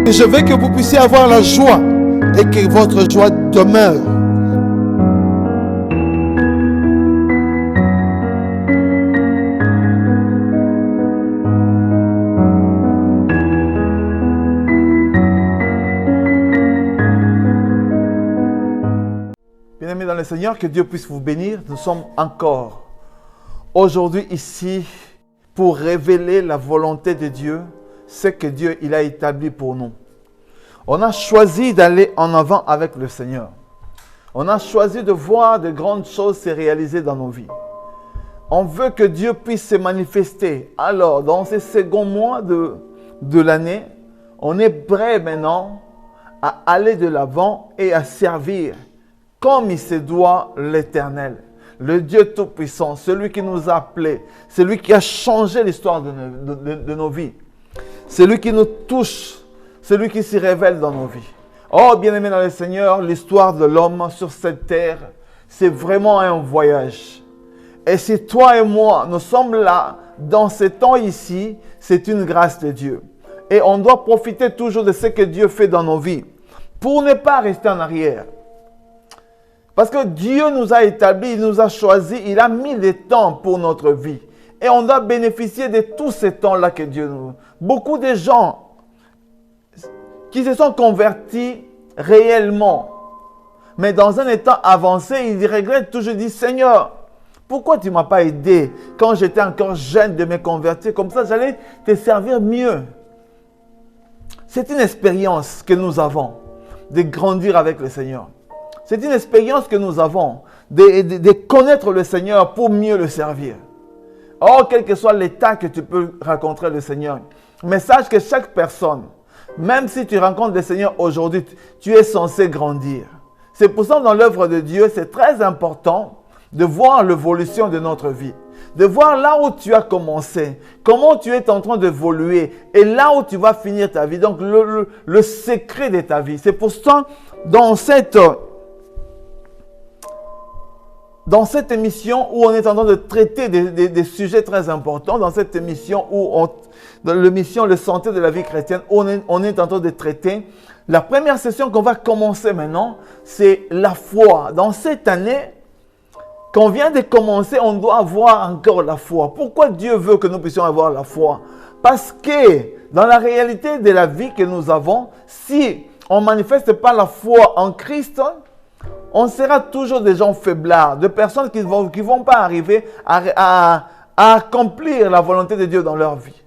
Et je veux que vous puissiez avoir la joie et que votre joie demeure. Bien-aimés dans le Seigneur, que Dieu puisse vous bénir. Nous sommes encore aujourd'hui ici pour révéler la volonté de Dieu, ce que Dieu il a établi pour nous. On a choisi d'aller en avant avec le Seigneur. On a choisi de voir de grandes choses se réaliser dans nos vies. On veut que Dieu puisse se manifester. Alors, dans ces seconds mois de l'année, on est prêt maintenant à aller de l'avant et à servir comme il se doit l'Éternel. Le Dieu Tout-Puissant, celui qui nous a appelés, celui qui a changé l'histoire de nos vies, celui qui nous touche, celui qui s'y révèle dans nos vies. Oh, bien-aimé dans le Seigneur, l'histoire de l'homme sur cette terre, c'est vraiment un voyage. Et si toi et moi, nous sommes là, dans ce temps ici, c'est une grâce de Dieu. Et on doit profiter toujours de ce que Dieu fait dans nos vies, pour ne pas rester en arrière. Parce que Dieu nous a établis, il nous a choisis, il a mis des temps pour notre vie. Et on doit bénéficier de tous ces temps-là que Dieu nous... Beaucoup de gens qui se sont convertis réellement, mais dans un état avancé, ils regrettent toujours, ils disent, Seigneur, pourquoi tu ne m'as pas aidé quand j'étais encore jeune de me convertir? Comme ça, j'allais te servir mieux. C'est une expérience que nous avons de grandir avec le Seigneur. C'est une expérience que nous avons de connaître le Seigneur pour mieux le servir. Or, quel que soit l'état que tu peux rencontrer le Seigneur, mais sache que chaque personne, même si tu rencontres le Seigneur aujourd'hui, tu es censé grandir. C'est pour ça que dans l'œuvre de Dieu, c'est très important de voir l'évolution de notre vie. De voir là où tu as commencé, comment tu es en train d'évoluer et là où tu vas finir ta vie. Donc, le secret de ta vie. C'est pour ça, dans cette émission où on est en train de traiter des sujets très importants, dans cette émission dans l'émission Le Santé de la vie chrétienne, on est en train de traiter, la première session qu'on va commencer maintenant, c'est la foi. Dans cette année qu'on vient de commencer, on doit avoir encore la foi. Pourquoi Dieu veut que nous puissions avoir la foi? Parce que dans la réalité de la vie que nous avons, si on ne manifeste pas la foi en Christ, on sera toujours des gens faiblards, des personnes qui ne vont pas arriver à accomplir la volonté de Dieu dans leur vie.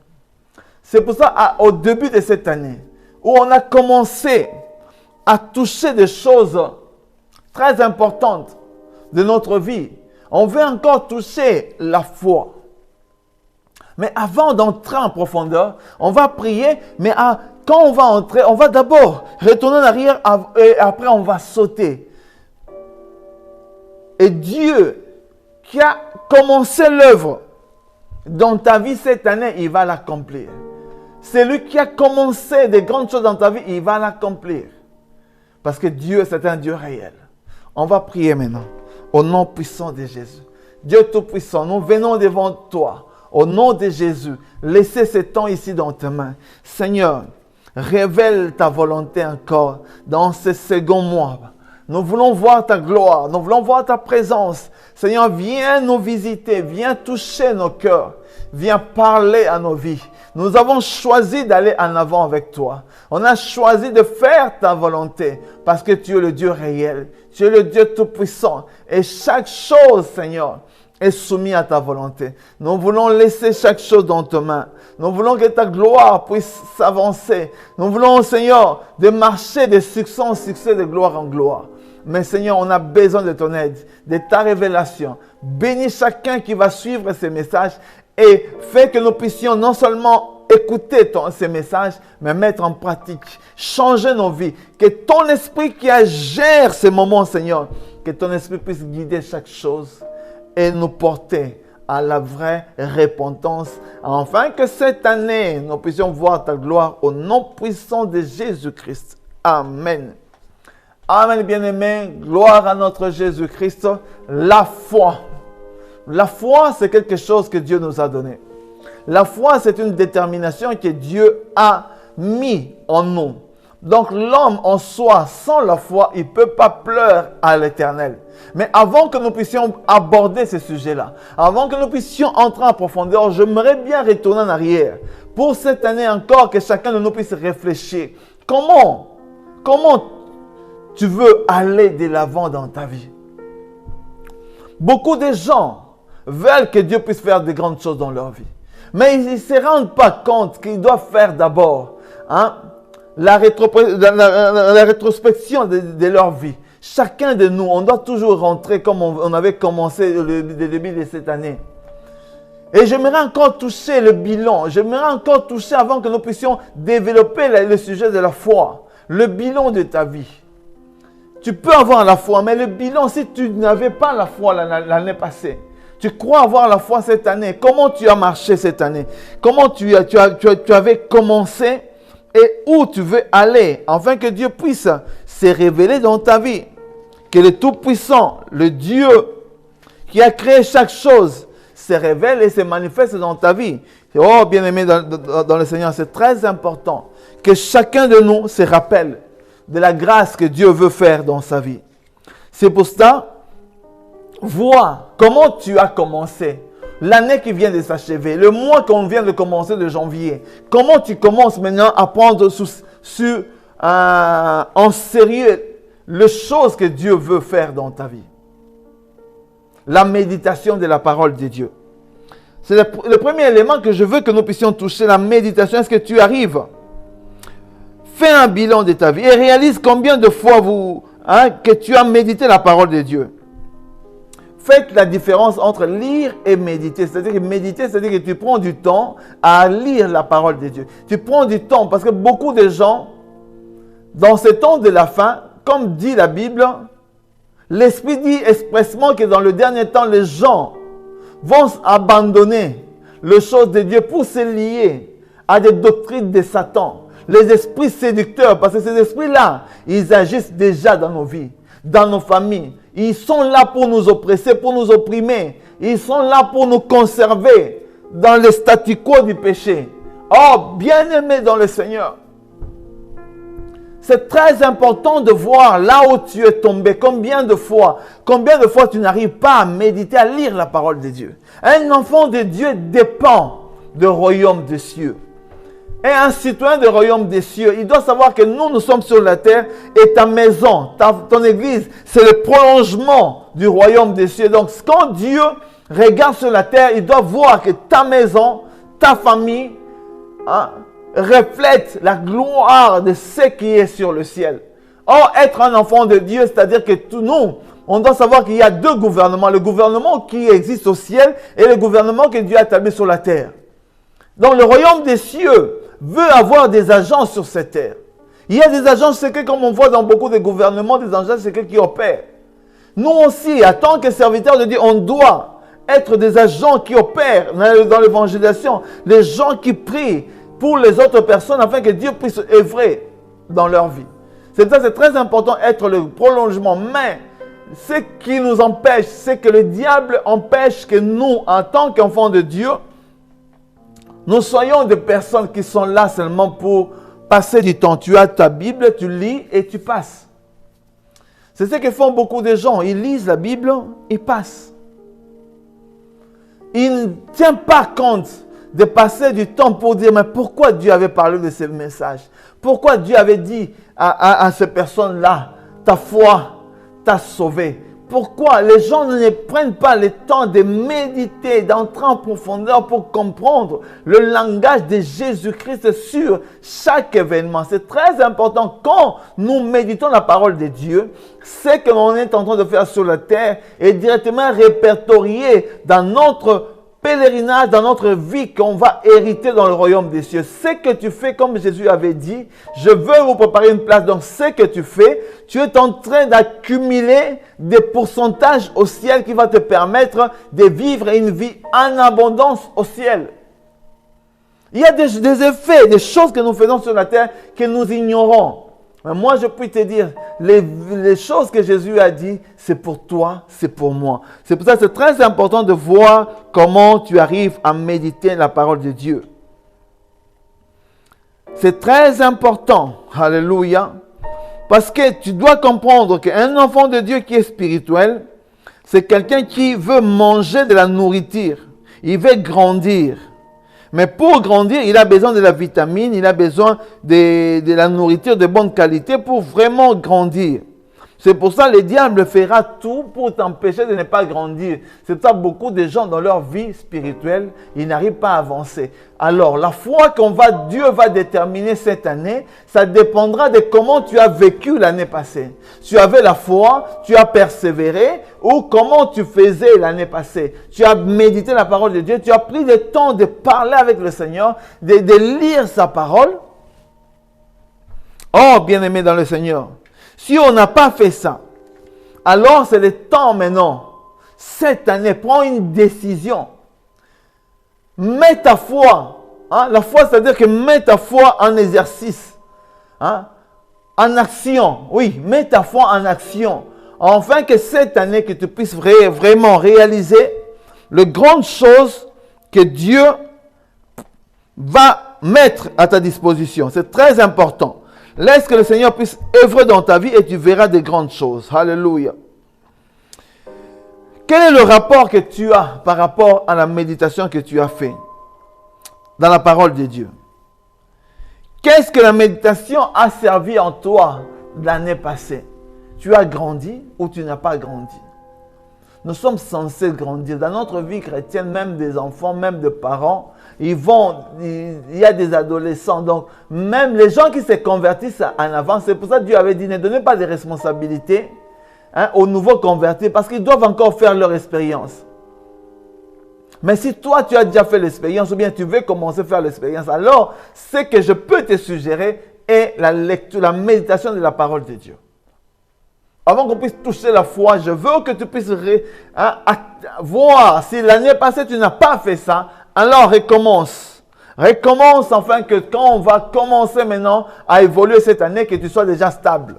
C'est pour ça, au début de cette année, où on a commencé à toucher des choses très importantes de notre vie, on veut encore toucher la foi. Mais avant d'entrer en profondeur, on va prier, mais quand on va entrer, on va d'abord retourner en arrière et après on va sauter. Et Dieu qui a commencé l'œuvre dans ta vie cette année, il va l'accomplir. C'est lui qui a commencé des grandes choses dans ta vie, il va l'accomplir. Parce que Dieu, c'est un Dieu réel. On va prier maintenant, au nom puissant de Jésus. Dieu Tout-Puissant, nous venons devant toi, au nom de Jésus. Laissez ce temps ici dans tes mains. Seigneur, révèle ta volonté encore dans ces seconds mois. Nous voulons voir ta gloire, nous voulons voir ta présence. Seigneur, viens nous visiter, viens toucher nos cœurs, viens parler à nos vies. Nous avons choisi d'aller en avant avec toi. On a choisi de faire ta volonté parce que tu es le Dieu réel, tu es le Dieu Tout-Puissant. Et chaque chose, Seigneur, est soumise à ta volonté. Nous voulons laisser chaque chose dans tes mains. Nous voulons que ta gloire puisse s'avancer. Nous voulons, Seigneur, de marcher de succès en succès, de gloire en gloire. Mais Seigneur, on a besoin de ton aide, de ta révélation. Bénis chacun qui va suivre ces messages et fais que nous puissions non seulement écouter ces messages, mais mettre en pratique, changer nos vies. Que ton esprit qui gère ces moments, Seigneur, que ton esprit puisse guider chaque chose et nous porter à la vraie repentance. Afin que cette année, nous puissions voir ta gloire au nom puissant de Jésus-Christ. Amen. Amen, bien-aimés. Gloire à notre Jésus-Christ. La foi. La foi, c'est quelque chose que Dieu nous a donné. La foi, c'est une détermination que Dieu a mis en nous. Donc l'homme en soi, sans la foi, il ne peut pas pleurer à l'Éternel. Mais avant que nous puissions aborder ce sujet-là, avant que nous puissions entrer en profondeur, j'aimerais bien retourner en arrière. Pour cette année encore, que chacun de nous puisse réfléchir. Comment tu veux aller de l'avant dans ta vie? Beaucoup de gens veulent que Dieu puisse faire de grandes choses dans leur vie. Mais ils ne se rendent pas compte qu'ils doivent faire d'abord la rétrospection de leur vie. Chacun de nous, on doit toujours rentrer comme on avait commencé le début de cette année. Et j'aimerais encore toucher le bilan. J'aimerais encore toucher avant que nous puissions développer le sujet de la foi. Le bilan de ta vie. Tu peux avoir la foi, mais le bilan, si tu n'avais pas la foi l'année passée, tu crois avoir la foi cette année, comment tu as marché cette année? Comment tu avais commencé et où tu veux aller, afin que Dieu puisse se révéler dans ta vie. Que le Tout-Puissant, le Dieu qui a créé chaque chose, se révèle et se manifeste dans ta vie. Oh, bien-aimé dans le Seigneur, c'est très important que chacun de nous se rappelle de la grâce que Dieu veut faire dans sa vie. C'est pour cela, vois comment tu as commencé. L'année qui vient de s'achever, le mois qu'on vient de commencer de janvier. Comment tu commences maintenant à prendre en sérieux les choses que Dieu veut faire dans ta vie. La méditation de la parole de Dieu. C'est le premier élément que je veux que nous puissions toucher, la méditation. Est-ce que tu arrives? Fais un bilan de ta vie et réalise combien de fois que tu as médité la parole de Dieu. Faites la différence entre lire et méditer. C'est-à-dire que méditer, c'est-à-dire que tu prends du temps à lire la parole de Dieu. Tu prends du temps parce que beaucoup de gens, dans ce temps de la fin, comme dit la Bible, l'Esprit dit expressement que dans le dernier temps, les gens vont abandonner les choses de Dieu pour se lier à des doctrines de Satan. Les esprits séducteurs, parce que ces esprits-là, ils agissent déjà dans nos vies, dans nos familles. Ils sont là pour nous oppresser, pour nous opprimer. Ils sont là pour nous conserver dans le statu quo du péché. Oh, bien-aimé dans le Seigneur, c'est très important de voir là où tu es tombé. Combien de fois tu n'arrives pas à méditer, à lire la parole de Dieu. Un enfant de Dieu dépend du royaume des cieux. Et un citoyen du royaume des cieux, il doit savoir que nous sommes sur la terre et ta maison, ton église, c'est le prolongement du royaume des cieux. Donc, quand Dieu regarde sur la terre, il doit voir que ta maison, ta famille, reflète la gloire de ce qui est sur le ciel. Or, être un enfant de Dieu, c'est-à-dire que nous, on doit savoir qu'il y a deux gouvernements. Le gouvernement qui existe au ciel et le gouvernement que Dieu a établi sur la terre. Donc, le royaume des cieux veut avoir des agents sur cette terre. Il y a des agents secrets, comme on voit dans beaucoup de gouvernements, des agents secrets qui opèrent. Nous aussi, en tant que serviteurs de Dieu, on doit être des agents qui opèrent dans l'évangélisation, les gens qui prient pour les autres personnes afin que Dieu puisse œuvrer dans leur vie. C'est ça, c'est très important, être le prolongement. Mais ce qui nous empêche, c'est que le diable empêche que nous, en tant qu'enfants de Dieu, nous soyons des personnes qui sont là seulement pour passer du temps. Tu as ta Bible, tu lis et tu passes. C'est ce que font beaucoup de gens. Ils lisent la Bible, ils passent. Ils ne tiennent pas compte de passer du temps pour dire, mais pourquoi Dieu avait parlé de ce message? Pourquoi Dieu avait dit à ces personnes-là, ta foi t'a sauvé? Pourquoi les gens ne prennent pas le temps de méditer, d'entrer en profondeur pour comprendre le langage de Jésus-Christ sur chaque événement? C'est très important quand nous méditons la parole de Dieu. Ce que l'on est en train de faire sur la terre est directement répertorié dans notre pèlerinage, dans notre vie qu'on va hériter dans le royaume des cieux. Ce que tu fais, comme Jésus avait dit, je veux vous préparer une place. Donc, ce que tu fais, tu es en train d'accumuler des pourcentages au ciel qui va te permettre de vivre une vie en abondance au ciel. Il y a des effets, des choses que nous faisons sur la terre que nous ignorons. Mais moi, je peux te dire, les choses que Jésus a dit, c'est pour toi, c'est pour moi. C'est pour ça que c'est très important de voir comment tu arrives à méditer la parole de Dieu. C'est très important. Alléluia. Parce que tu dois comprendre qu'un enfant de Dieu qui est spirituel, c'est quelqu'un qui veut manger de la nourriture. Il veut grandir. Mais pour grandir, il a besoin de la vitamine, il a besoin de la nourriture de bonne qualité pour vraiment grandir. C'est pour ça que le diable fera tout pour t'empêcher de ne pas grandir. C'est pour ça que beaucoup de gens dans leur vie spirituelle, ils n'arrivent pas à avancer. Alors, la foi Dieu va déterminer cette année, ça dépendra de comment tu as vécu l'année passée. Tu avais la foi, tu as persévéré, ou comment tu faisais l'année passée. Tu as médité la parole de Dieu, tu as pris le temps de parler avec le Seigneur, de lire sa parole. Oh, bien-aimé dans le Seigneur. Si on n'a pas fait ça, alors c'est le temps maintenant. Cette année, prends une décision. Mets ta foi. Hein? La foi, c'est-à-dire que mets ta foi en exercice. Hein? En action. Oui, mets ta foi en action. Afin que cette année, que tu puisses vraiment réaliser les grandes choses que Dieu va mettre à ta disposition. C'est très important. Laisse que le Seigneur puisse œuvrer dans ta vie et tu verras de grandes choses. Alléluia. Quel est le rapport que tu as par rapport à la méditation que tu as fait dans la parole de Dieu? Qu'est-ce que la méditation a servi en toi l'année passée? Tu as grandi ou tu n'as pas grandi? Nous sommes censés grandir. Dans notre vie chrétienne, même des enfants, même des parents, il y a des adolescents. Donc, même les gens qui se convertissent en avant, c'est pour ça que Dieu avait dit, ne donnez pas de responsabilités aux nouveaux convertis, parce qu'ils doivent encore faire leur expérience. Mais si toi, tu as déjà fait l'expérience, ou bien tu veux commencer à faire l'expérience, alors, ce que je peux te suggérer est la lecture, la méditation de la parole de Dieu. Avant qu'on puisse toucher la foi, je veux que tu puisses voir si l'année passée tu n'as pas fait ça, alors recommence. Recommence afin que quand on va commencer maintenant à évoluer cette année, que tu sois déjà stable.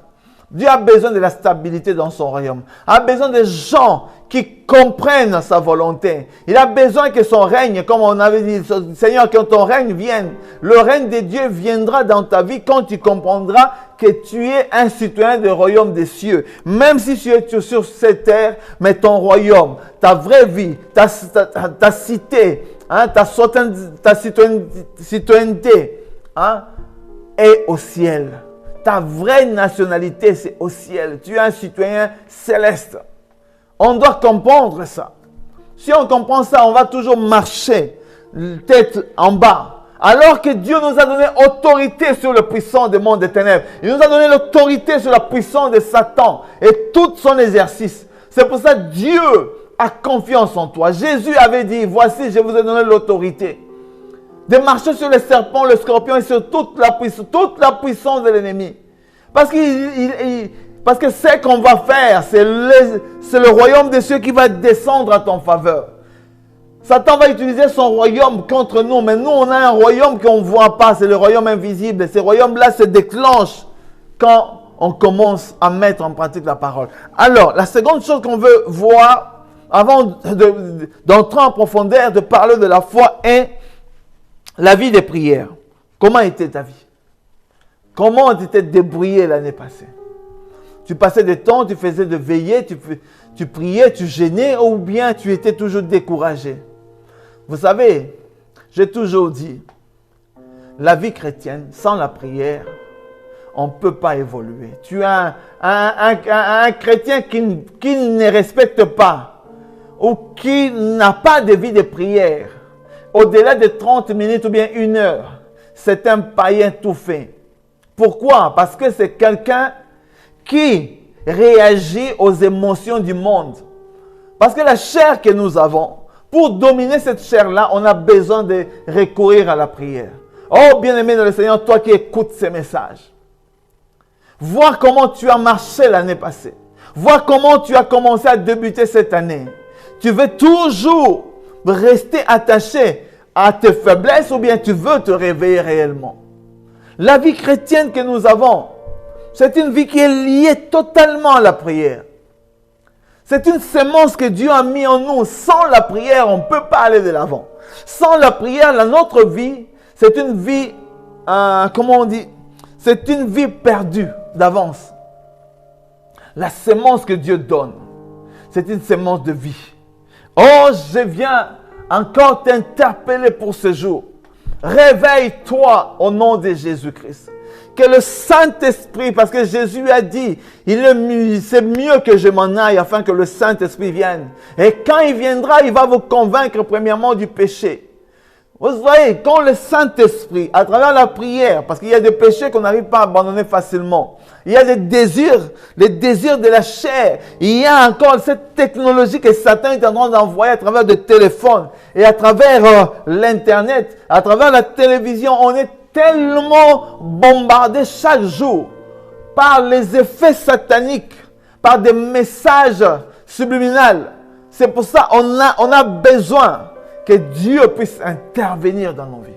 Dieu a besoin de la stabilité dans son royaume. Il a besoin de gens qui comprennent sa volonté. Il a besoin que son règne, comme on avait dit, Seigneur, que ton règne vienne. Le règne de Dieu viendra dans ta vie quand tu comprendras que tu es un citoyen du royaume des cieux. Même si tu es sur cette terre, mais ton royaume, ta vraie vie, ta cité, ta citoyenneté est au ciel. Ta vraie nationalité, c'est au ciel. Tu es un citoyen céleste. On doit comprendre ça. Si on comprend ça, on va toujours marcher tête en bas. Alors que Dieu nous a donné autorité sur le puissant du monde des ténèbres. Il nous a donné l'autorité sur la puissance de Satan et tout son exercice. C'est pour ça que Dieu a confiance en toi. Jésus avait dit, voici, je vous ai donné l'autorité de marcher sur les serpents, les scorpions et sur toute la puissance de l'ennemi. Parce que ce qu'on va faire, c'est le royaume des cieux qui va descendre à ton faveur. Satan va utiliser son royaume contre nous, mais nous, on a un royaume qu'on ne voit pas, c'est le royaume invisible. Ce royaume-là se déclenche quand on commence à mettre en pratique la parole. Alors, la seconde chose qu'on veut voir, avant d'entrer en profondeur, de parler de la foi, est la vie de prière. Comment était ta vie? Comment tu t'es débrouillé l'année passée? Tu passais du temps, tu faisais de veillées, tu priais, tu jeûnais, ou bien tu étais toujours découragé? Vous savez, j'ai toujours dit, la vie chrétienne, sans la prière, on ne peut pas évoluer. Tu as un chrétien qui ne respecte pas ou qui n'a pas de vie de prière, au-delà de 30 minutes ou bien 1 heure, c'est un païen tout fait. Pourquoi? Parce que c'est quelqu'un qui réagit aux émotions du monde. Parce que la chair que nous avons, pour dominer cette chair-là, on a besoin de recourir à la prière. Oh, bien-aimé dans le Seigneur, toi qui écoutes ces messages, vois comment tu as marché l'année passée. Vois comment tu as commencé à débuter cette année. Tu veux toujours rester attaché à tes faiblesses ou bien tu veux te réveiller réellement? La vie chrétienne que nous avons, c'est une vie qui est liée totalement à la prière. C'est une semence que Dieu a mis en nous. Sans la prière, on ne peut pas aller de l'avant. Sans la prière, notre vie, c'est une vie comment on dit, c'est une vie perdue d'avance. La sémence que Dieu donne, c'est une sémence de vie. Oh, je viens encore t'interpeller pour ce jour. Réveille-toi au nom de Jésus-Christ. Que le Saint-Esprit, parce que Jésus a dit, c'est mieux que je m'en aille afin que le Saint-Esprit vienne. Et quand il viendra, il va vous convaincre premièrement du péché. Vous voyez, quand le Saint-Esprit, à travers la prière, parce qu'il y a des péchés qu'on n'arrive pas à abandonner facilement, il y a des désirs, les désirs de la chair, il y a encore cette technologie que Satan est en train d'envoyer à travers des téléphones et à travers l'Internet, à travers la télévision. On est tellement bombardé chaque jour par les effets sataniques, par des messages subliminaux. C'est pour ça qu'on a besoin que Dieu puisse intervenir dans nos vies.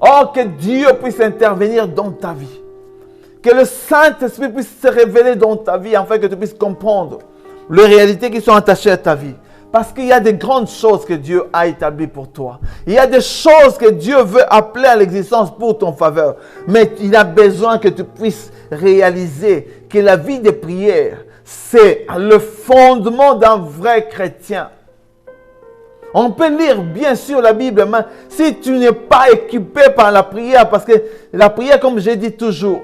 Oh, que Dieu puisse intervenir dans ta vie. Que le Saint-Esprit puisse se révéler dans ta vie afin que tu puisses comprendre les réalités qui sont attachées à ta vie. Parce qu'il y a des grandes choses que Dieu a établies pour toi. Il y a des choses que Dieu veut appeler à l'existence pour ton faveur. Mais il a besoin que tu puisses réaliser que la vie de prière, c'est le fondement d'un vrai chrétien. On peut lire bien sûr la Bible, mais si tu n'es pas équipé par la prière, parce que la prière, comme j'ai dit toujours,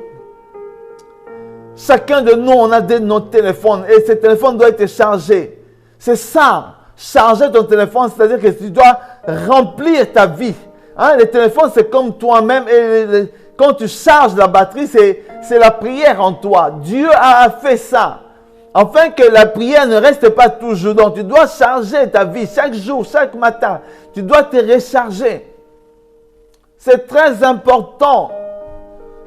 chacun de nous, on a nos téléphones et ce téléphone doit être chargé. C'est ça, charger ton téléphone, c'est-à-dire que tu dois remplir ta vie. Hein, le téléphone, c'est comme toi-même et quand tu charges la batterie, c'est la prière en toi. Dieu a fait ça. Afin que la prière ne reste pas toujours. Donc, tu dois charger ta vie chaque jour, chaque matin. Tu dois te recharger. C'est très important.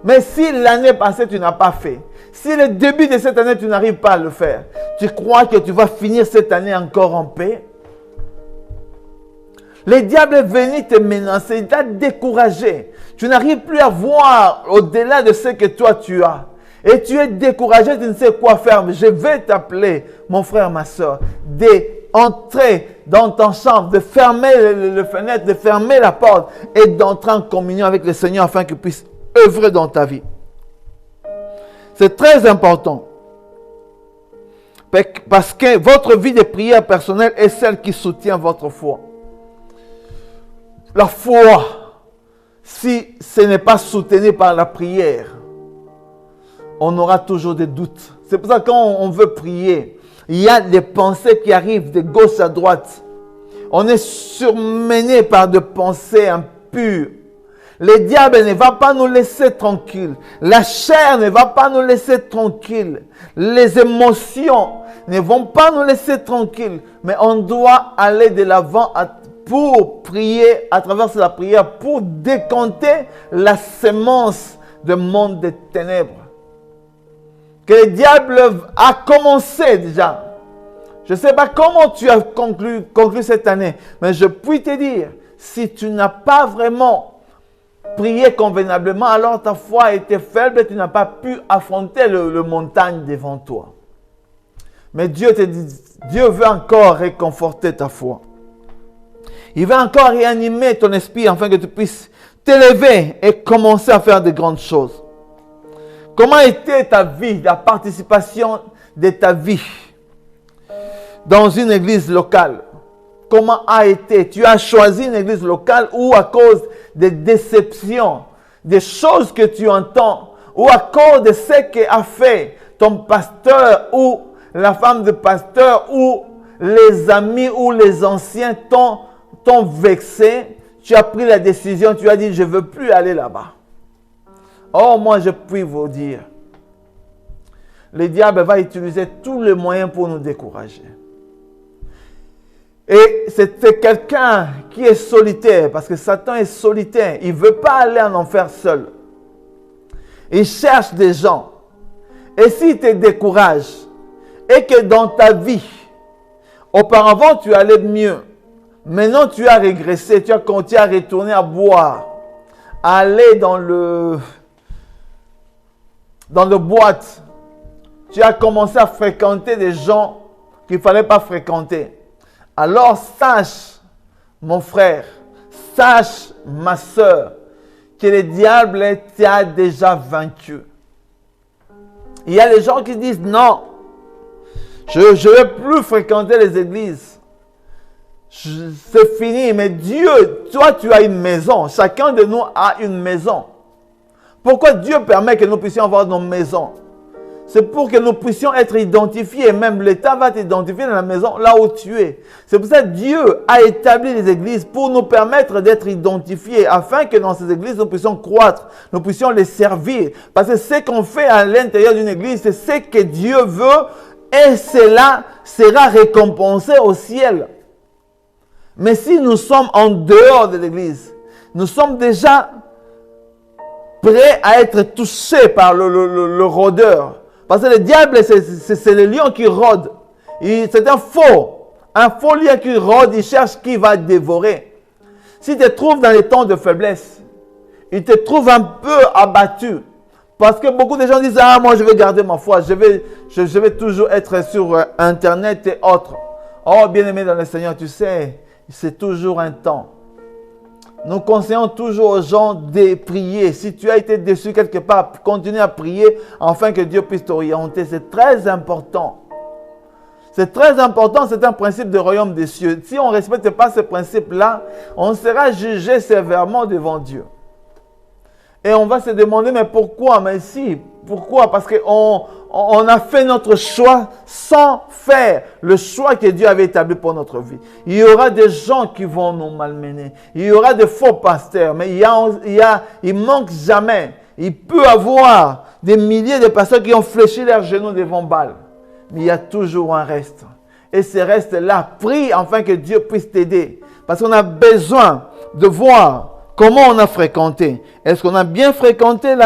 Mais si l'année passée, tu n'as pas fait, si le début de cette année, tu n'arrives pas à le faire, tu crois que tu vas finir cette année encore en paix? Le diable est venu te menacer, il t'a découragé. Tu n'arrives plus à voir au-delà de ce que toi tu as. Et tu es découragé, tu ne sais quoi faire. Mais je vais t'appeler, mon frère, ma soeur, d'entrer dans ton chambre, de fermer les fenêtres, de fermer la porte et d'entrer en communion avec le Seigneur afin qu'il puisse œuvrer dans ta vie. C'est très important. Parce que votre vie de prière personnelle est celle qui soutient votre foi. La foi, si ce n'est pas soutenu par la prière, on aura toujours des doutes. C'est pour ça que quand on veut prier, il y a des pensées qui arrivent de gauche à droite. On est surmené par des pensées impures. Le diable ne va pas nous laisser tranquilles. La chair ne va pas nous laisser tranquilles. Les émotions ne vont pas nous laisser tranquilles. Mais on doit aller de l'avant pour prier à travers la prière, pour décompter la sémence du monde des ténèbres. Que le diable a commencé déjà. Je ne sais pas comment tu as conclu cette année, mais je puis te dire, si tu n'as pas vraiment prié convenablement, alors ta foi était faible et tu n'as pas pu affronter le montagne devant toi. Mais Dieu veut encore réconforter ta foi. Il veut encore réanimer ton esprit afin que tu puisses t'élever et commencer à faire de grandes choses. Comment était ta vie, la participation de ta vie dans une église locale? Comment a été? Tu as choisi une église locale ou à cause des déceptions, des choses que tu entends, ou à cause de ce qu'a fait ton pasteur ou la femme de pasteur ou les amis ou les anciens t'ont vexé, tu as pris la décision, tu as dit je ne veux plus aller là-bas. Oh, moi, je puis vous dire, le diable va utiliser tous les moyens pour nous décourager. Et c'est quelqu'un qui est solitaire, parce que Satan est solitaire. Il ne veut pas aller en enfer seul. Il cherche des gens. Et s'il te décourage, et que dans ta vie, auparavant tu allais mieux, maintenant tu as régressé, tu as continué à retourner à boire, à aller dans le boîte, tu as commencé à fréquenter des gens qu'il ne fallait pas fréquenter. Alors sache, mon frère, sache, ma soeur, que le diable t'a déjà vaincu. Il y a les gens qui disent non, je ne vais plus fréquenter les églises. C'est fini, mais Dieu, toi tu as une maison. Chacun de nous a une maison. Pourquoi Dieu permet que nous puissions avoir nos maisons? C'est pour que nous puissions être identifiés. Même l'État va t'identifier dans la maison là où tu es. C'est pour ça que Dieu a établi les églises pour nous permettre d'être identifiés, afin que dans ces églises, nous puissions croître, nous puissions les servir. Parce que ce qu'on fait à l'intérieur d'une église, c'est ce que Dieu veut et cela sera récompensé au ciel. Mais si nous sommes en dehors de l'église, nous sommes déjà prêts à être touchés par le rôdeur. Parce que le diable, c'est le lion qui rôde. C'est un faux lion qui rôde, il cherche qui va dévorer. Si tu te trouves dans les temps de faiblesse, il te trouve un peu abattu. Parce que beaucoup de gens disent, ah, moi je vais garder ma foi, je vais toujours être sur Internet et autres. Oh, bien-aimé dans le Seigneur, tu sais, c'est toujours un temps. Nous conseillons toujours aux gens de prier. Si tu as été déçu quelque part, continue à prier afin que Dieu puisse t'orienter. C'est très important. C'est très important, c'est un principe du royaume des cieux. Si on ne respecte pas ce principe-là, on sera jugé sévèrement devant Dieu. Et on va se demander, mais pourquoi? Mais si, pourquoi? Parce qu'on a fait notre choix sans faire le choix que Dieu avait établi pour notre vie. Il y aura des gens qui vont nous malmener. Il y aura des faux pasteurs, mais il manque jamais. Il peut y avoir des milliers de pasteurs qui ont fléchi leurs genoux devant Baal. Mais il y a toujours un reste. Et ce reste-là, prie afin que Dieu puisse t'aider. Parce qu'on a besoin de voir comment on a fréquenté. Est-ce qu'on a bien fréquenté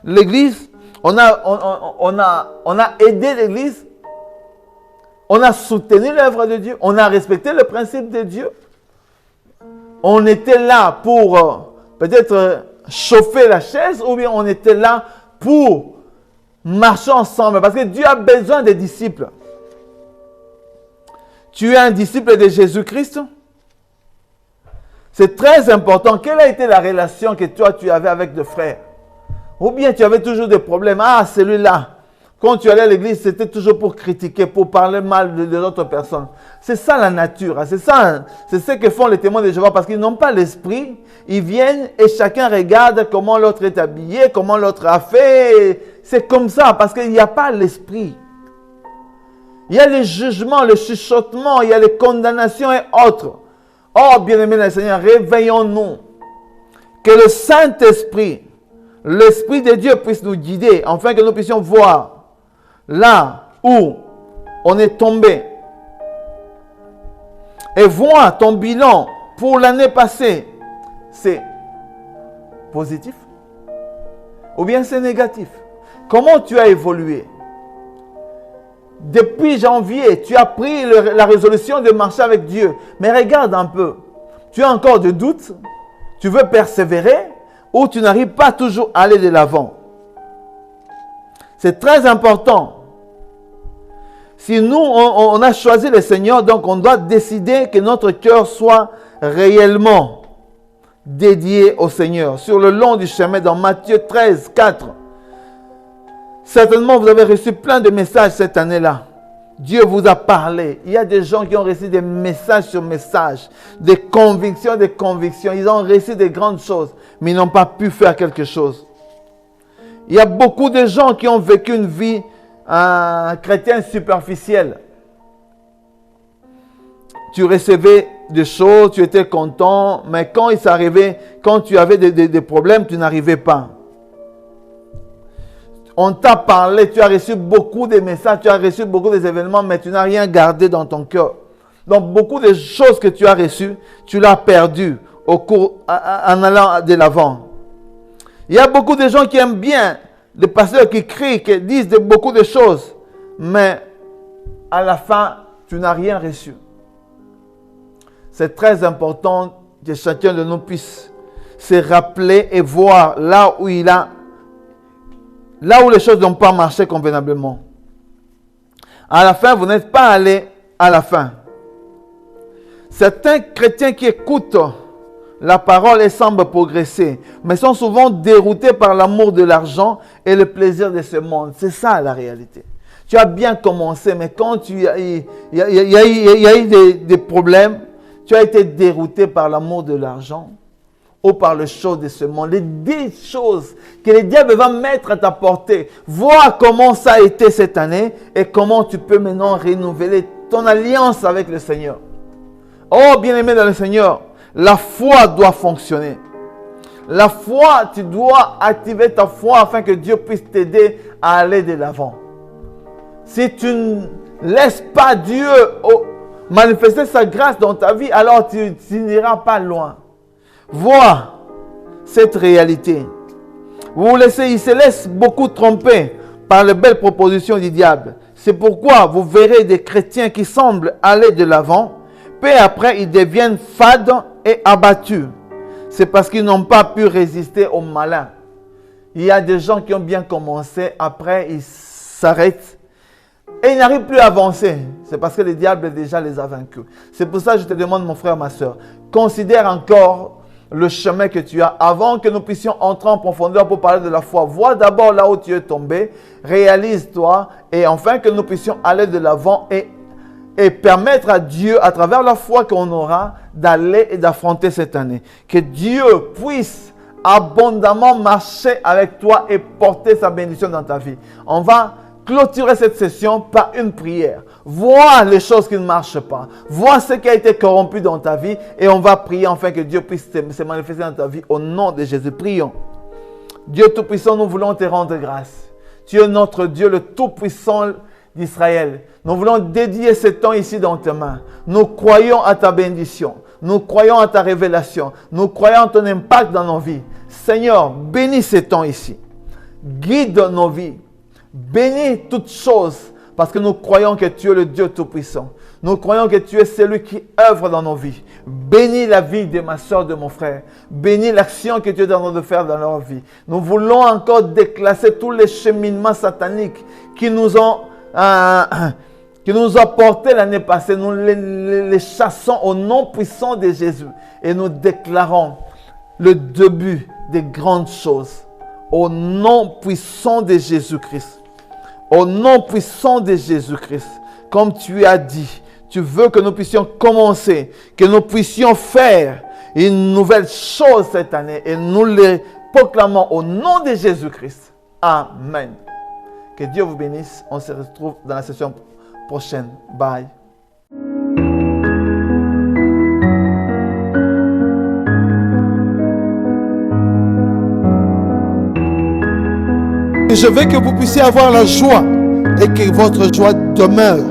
l'église? On a aidé l'église? On a soutenu l'œuvre de Dieu? On a respecté le principe de Dieu? On était là pour peut-être chauffer la chaise, ou bien on était là pour marcher ensemble? Parce que Dieu a besoin des disciples. Tu es un disciple de Jésus-Christ? C'est très important. Quelle a été la relation que toi, tu avais avec des frères? Ou bien tu avais toujours des problèmes. Ah, celui-là. Quand tu allais à l'église, c'était toujours pour critiquer, pour parler mal de l'autre personne. C'est ça la nature. C'est ça. C'est ce que font les témoins de Jéhovah parce qu'ils n'ont pas l'esprit. Ils viennent et chacun regarde comment l'autre est habillé, comment l'autre a fait. C'est comme ça parce qu'il n'y a pas l'esprit. Il y a les jugements, le chuchotement, il y a les condamnations et autres. Oh, bien-aimés le Seigneur, réveillons-nous. Que le Saint-Esprit, l'Esprit de Dieu puisse nous guider, afin que nous puissions voir là où on est tombé. Et voir ton bilan pour l'année passée. C'est positif ou bien c'est négatif? Comment tu as évolué? Depuis janvier, tu as pris la résolution de marcher avec Dieu. Mais regarde un peu. Tu as encore des doutes? Tu veux persévérer? Ou tu n'arrives pas toujours à aller de l'avant? C'est très important. Si nous, on a choisi le Seigneur, donc on doit décider que notre cœur soit réellement dédié au Seigneur. Sur le long du chemin, dans Matthieu 13, 4. Certainement, vous avez reçu plein de messages cette année-là. Dieu vous a parlé. Il y a des gens qui ont reçu des messages sur messages, des convictions. Ils ont reçu des grandes choses, mais ils n'ont pas pu faire quelque chose. Il y a beaucoup de gens qui ont vécu une vie chrétienne superficielle. Tu recevais des choses, tu étais content, mais quand il s'arrivait, quand tu avais des problèmes, tu n'arrivais pas. On t'a parlé, tu as reçu beaucoup de messages, tu as reçu beaucoup d'événements, mais tu n'as rien gardé dans ton cœur. Donc, beaucoup de choses que tu as reçues, tu l'as perdu en allant de l'avant. Il y a beaucoup de gens qui aiment bien les pasteurs qui crient, qui disent beaucoup de choses, mais à la fin, tu n'as rien reçu. C'est très important que chacun de nous puisse se rappeler et voir là où les choses n'ont pas marché convenablement. À la fin, vous n'êtes pas allé à la fin. Certains chrétiens qui écoutent la parole et semblent progresser, mais sont souvent déroutés par l'amour de l'argent et le plaisir de ce monde. C'est ça la réalité. Tu as bien commencé, mais quand il y a eu des problèmes, tu as été dérouté par l'amour de l'argent ou par les choses de ce monde. Les 10 choses que le diable va mettre à ta portée. Vois comment ça a été cette année et comment tu peux maintenant renouveler ton alliance avec le Seigneur. Oh, bien-aimé dans le Seigneur, la foi doit fonctionner. La foi, tu dois activer ta foi afin que Dieu puisse t'aider à aller de l'avant. Si tu ne laisses pas Dieu manifester sa grâce dans ta vie, alors tu n'iras pas loin. Vois cette réalité. Il se laisse beaucoup tromper par les belles propositions du diable. C'est pourquoi vous verrez des chrétiens qui semblent aller de l'avant, peu après ils deviennent fades et abattus. C'est parce qu'ils n'ont pas pu résister au malin. Il y a des gens qui ont bien commencé, après ils s'arrêtent et ils n'arrivent plus à avancer. C'est parce que le diable déjà les a vaincus. C'est pour ça que je te demande, mon frère, ma soeur, considère encore le chemin que tu as avant que nous puissions entrer en profondeur pour parler de la foi. Vois d'abord là où tu es tombé, réalise-toi et enfin que nous puissions aller de l'avant et permettre à Dieu, à travers la foi qu'on aura, d'aller et d'affronter cette année. Que Dieu puisse abondamment marcher avec toi et porter sa bénédiction dans ta vie. On va clôturer cette session par une prière. Vois les choses qui ne marchent pas. Vois ce qui a été corrompu dans ta vie et on va prier afin que Dieu puisse se manifester dans ta vie au nom de Jésus. Prions. Dieu Tout-Puissant, nous voulons te rendre grâce. Tu es notre Dieu, le Tout-Puissant d'Israël. Nous voulons dédier ce temps ici dans tes mains. Nous croyons à ta bénédiction. Nous croyons à ta révélation. Nous croyons à ton impact dans nos vies. Seigneur, bénis ce temps ici. Guide nos vies. Bénis toutes choses parce que nous croyons que tu es le Dieu Tout-Puissant. Nous croyons que tu es celui qui œuvre dans nos vies. Bénis la vie de ma soeur, de mon frère. Bénis l'action que tu es en train de faire dans leur vie. Nous voulons encore déclasser tous les cheminements sataniques qui nous ont portés l'année passée. Nous les chassons au nom puissant de Jésus. Et nous déclarons le début des grandes choses. Au nom puissant de Jésus-Christ. Au nom puissant de Jésus-Christ. Comme tu as dit, tu veux que nous puissions commencer, que nous puissions faire une nouvelle chose cette année. Et nous les proclamons au nom de Jésus-Christ. Amen. Que Dieu vous bénisse. On se retrouve dans la session prochaine. Bye. Je veux que vous puissiez avoir la joie et que votre joie demeure.